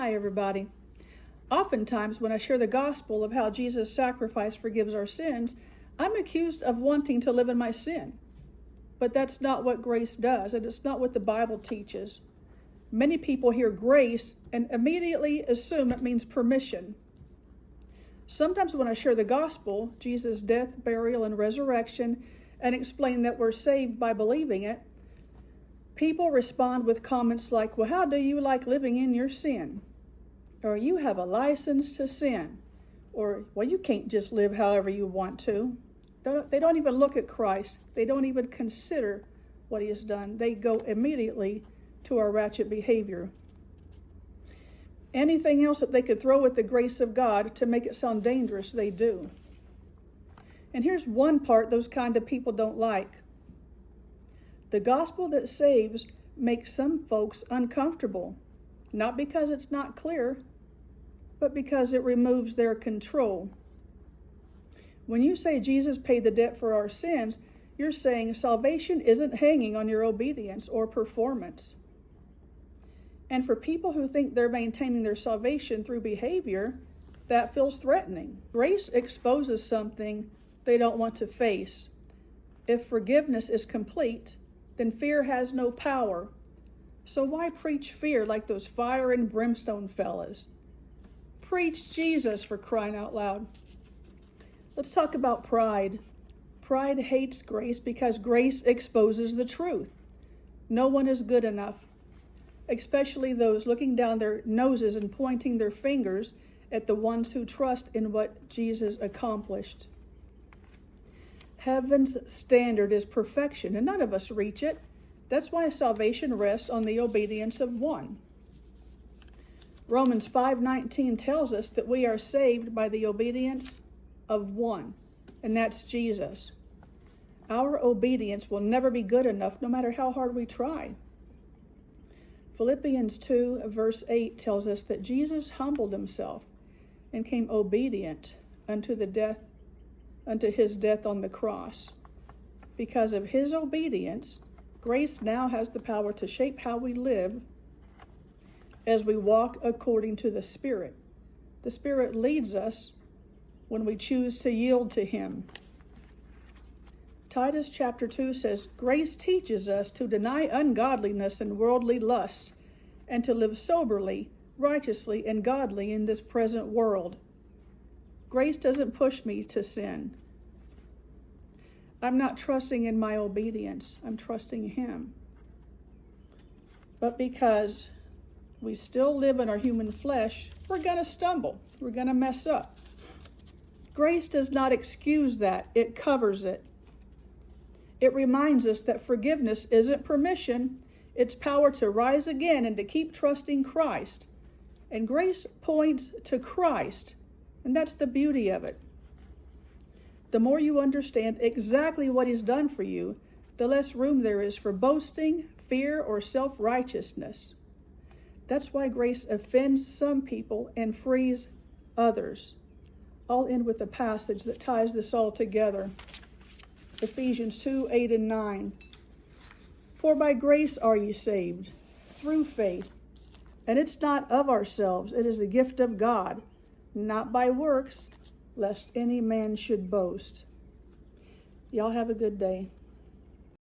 Hi, everybody. Oftentimes, when I share the gospel of how Jesus' sacrifice forgives our sins, I'm accused of wanting to live in my sin. But that's not what grace does, and it's not what the Bible teaches. Many people hear grace and immediately assume it means permission. Sometimes when I share the gospel, Jesus' death, burial, and resurrection, and explain that we're saved by believing it, people respond with comments like, well, how do you like living in your sin? Or you have a license to sin. Or, well, you can't just live however you want to. They don't even look at Christ. They don't even consider what he has done. They go immediately to our ratchet behavior. Anything else that they could throw at the grace of God to make it sound dangerous, they do. And here's one part those kind of people don't like. The gospel that saves makes some folks uncomfortable, not because it's not clear, but because it removes their control. When you say Jesus paid the debt for our sins, you're saying salvation isn't hanging on your obedience or performance. And for people who think they're maintaining their salvation through behavior, that feels threatening. Grace exposes something they don't want to face. If forgiveness is complete, then fear has no power. So why preach fear like those fire and brimstone fellas? Preach Jesus, for crying out loud. Let's talk about pride. Pride hates grace because grace exposes the truth. No one is good enough, especially those looking down their noses and pointing their fingers at the ones who trust in what Jesus accomplished. Heaven's standard is perfection, and none of us reach it. That's why salvation rests on the obedience of one. Romans 5:19 tells us that we are saved by the obedience of one, and that's Jesus. Our obedience will never be good enough, no matter how hard we try. Philippians 2, verse 8 tells us that Jesus humbled himself and came obedient unto his death on the cross. Because of his obedience, grace now has the power to shape how we live as we walk according to the Spirit. The Spirit leads us when we choose to yield to him. Titus chapter 2 says, grace teaches us to deny ungodliness and worldly lusts and to live soberly, righteously, and godly in this present world. Grace doesn't push me to sin. I'm not trusting in my obedience. I'm trusting him. But because we still live in our human flesh, we're going to stumble. We're going to mess up. Grace does not excuse that. It covers it. It reminds us that forgiveness isn't permission. It's power to rise again and to keep trusting Christ. And grace points to Christ. And that's the beauty of it. The more you understand exactly what he's done for you, the less room there is for boasting, fear, or self-righteousness. That's why grace offends some people and frees others. I'll end with a passage that ties this all together. Ephesians 2, 8 and 9. For by grace are ye saved, through faith. And it's not of ourselves, it is the gift of God, not by works, lest any man should boast. Y'all have a good day.